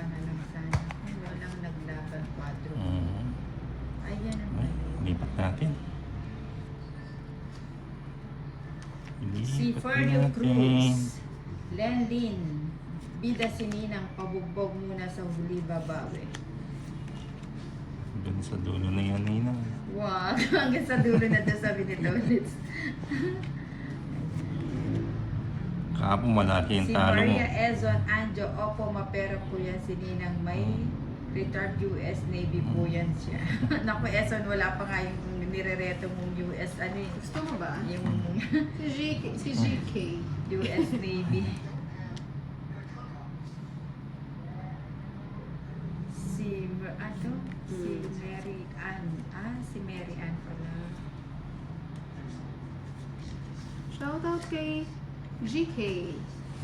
pa na lang sana. Ay, walang naglaban kwadro. Ayan ang Ay, lipat natin. Si Lipat Ferdio natin. Cruz. Lenlin. Bida si Ninang. Pabugbog muna sa huli babawi. Doon sa dulo na yan, Nina. Wow. Hanggang sa dulo na doon sabi ni Tolis. Kahapon malaki yung Si talo mo. Maria Ezon Anjo. Opo, mapera po yan si Ninang. May retired US Navy po yan siya. Naku, Ezon, wala pa nga yung nirereto mong US, ano eh. Gusto mo ba? Yung Si GK. US Navy. Si Mary Ann. Si Mary Ann pala. Shoutout kay GK.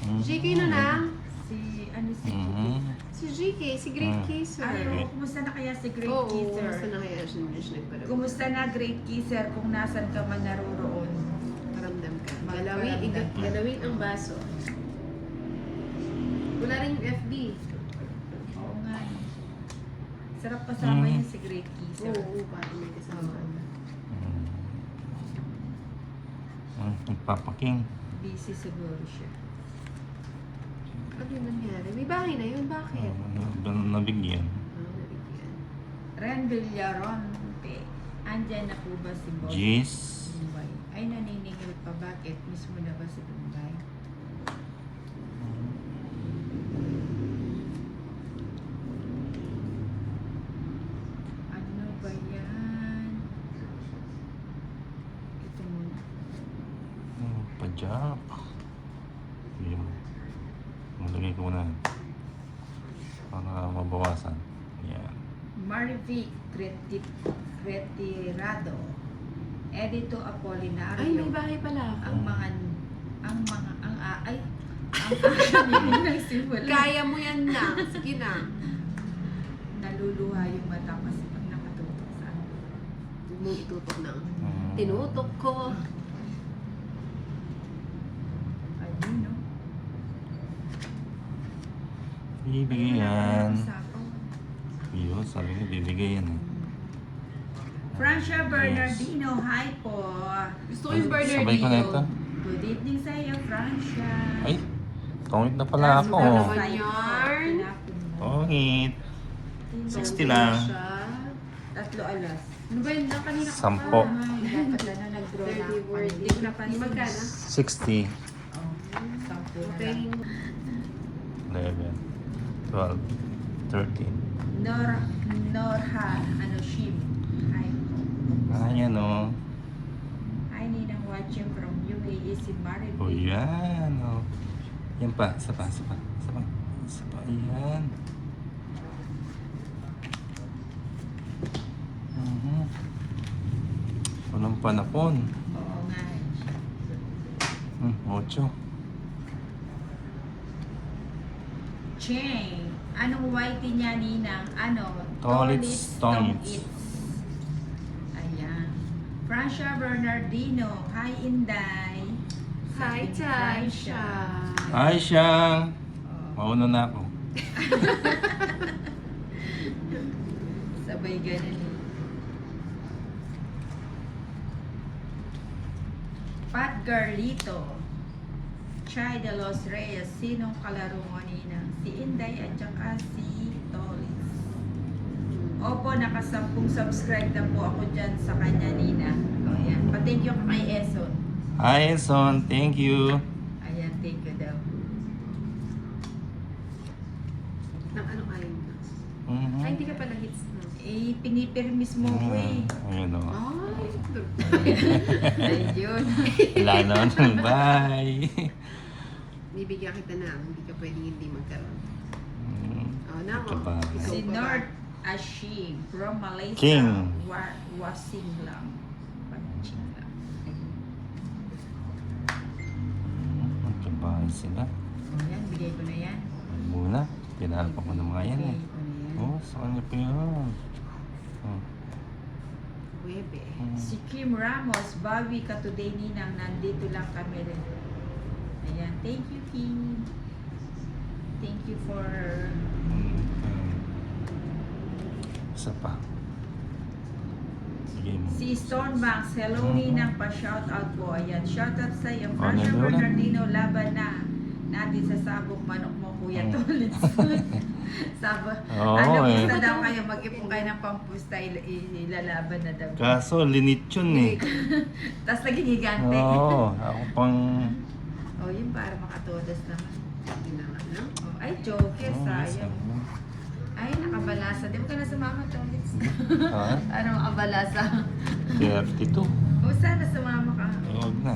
Mm. GK na na. Si Si GK, si Great Mm. Kisser. Ay, kumusta na kaya si Great Oo, Kisser? kumusta na kaya siya nagpadala? Kumusta na Great Kisser kung nasan ka man naroroon? Paramdam ka. Magparamdam. Galawin ang baso. Wala rin yung FB. Oo nga. Sarap kasama Mm. yun si Great Kisser. Oo, parang may kasama. Nagpapaking. Busy siguro siya. Ano yung nangyari? May bahay na yun, bakit? Nabigyan. Nabigyan. Ren Villaronte. Andyan na po ba si Boss? Jeez. Bombay. Ay, naniningil pa. Bakit? Mismo na ba si Bombay? Ano ba yan? Ito muna. Pajak. Yun. Malagay ko na. Para mabawasan. Yan. Marivic Retirado. Edito Apolinario. Ay, may bahay pala ako. ang aking nagsimula. Kaya mo yan na. Sige na. Naluluha yung mata kasi pag nakatutok sa ano. Huwag mo itutok na. Mm. Tinutok ko. Ayun, no? Bibigay yan. Usapan. Yun, sabi ko bibigay yan eh. Francia Bernardino, hi po. Gusto ko yung Bernardino. Sabay ko na ito. Good evening sa iyo, Francia. Ay, tungit na pala ako. Ano Ano naman yarn? Tungit. 60 Something lang. siya. 3 alas. Ano ba yun? Kanina ka Sampo. pa. Ay, dapat na nag-draw na 30 ako. word. Hindi ko napansin. Magkano? 60. Oh, 10 na Okay. lang. 11. 12. 13. Norha, Shim. Hi po. Ayan o. Hi, Ninang watching from UAE, si Maribel. O yan o. Yan pa. Isa pa. Isa pa. Isa pa. Isa pa. Ayan. Walang panapon. Oo nga. 8. Cheng. Anong whitey niya, Ninang? Tolits, tongits. Ayan. Francia Bernardino. Hi, Inday. Hi, Taisha. Ay siya. Oh, Mauna na ako. sabay ganun eh. Pat Garlito. Chai de los Reyes. Sinong kalaro mo, Ninang? Si Inday at saka si Tolis. Opo, nakasampung subscribe na po ako dyan sa kanya, Ninang. O, yan. Pa-thank you kay Eson. Hi, Son. Thank you. Ayan, thank you daw. Nang ano ayaw na? Mhm. Ay, hindi ka pala hits na. Eh, pinipirmis mo ko eh. Ayun o. Ay, Ayun. Wala naman. Bye. bibigyan kita na. Hindi ka pwedeng hindi magkaroon. Oh, na ako. Ito ba? Ikaw Si pa ba? North Ashim from Malaysia. King. Wasing lang. Watching lang. Magkabahay sila. Ayan, bigay ko na yan. Muna. Pinalpa ko ng mga yan eh. Bigay ko na yan. Oh, sa kanya pa yun. Oh. Webe. Si Kim Ramos, Bobby ka today, Ninang, nandito lang kami rin. Ayan, thank you, Kim. Thank you for... Isa pa. Sige mo. Si Stonebanks, hello Ninang, pa-shoutout po. Ayan, shoutout sa iyo. Oh, Frasha nandun na. Bernardino, laban na natin sa sabong manok mo, Kuya Tolitz. Oo, ano, eh. pusta daw kayo, mag-ipon kayo ng pampusta, ilalaban na daw. Kaso, linit yun eh. Tapos naging higante. Oo, ako pang... Oh, yun para makatodas naman. Hindi na nga, no? Oh, ay, joker, Oo, sayang. sayang. Ay, nakabalasa. Di ba ka na sumama, Tolitz? Ha? Ano, makabalasa? 32. O, sana sumama ka. Huwag na.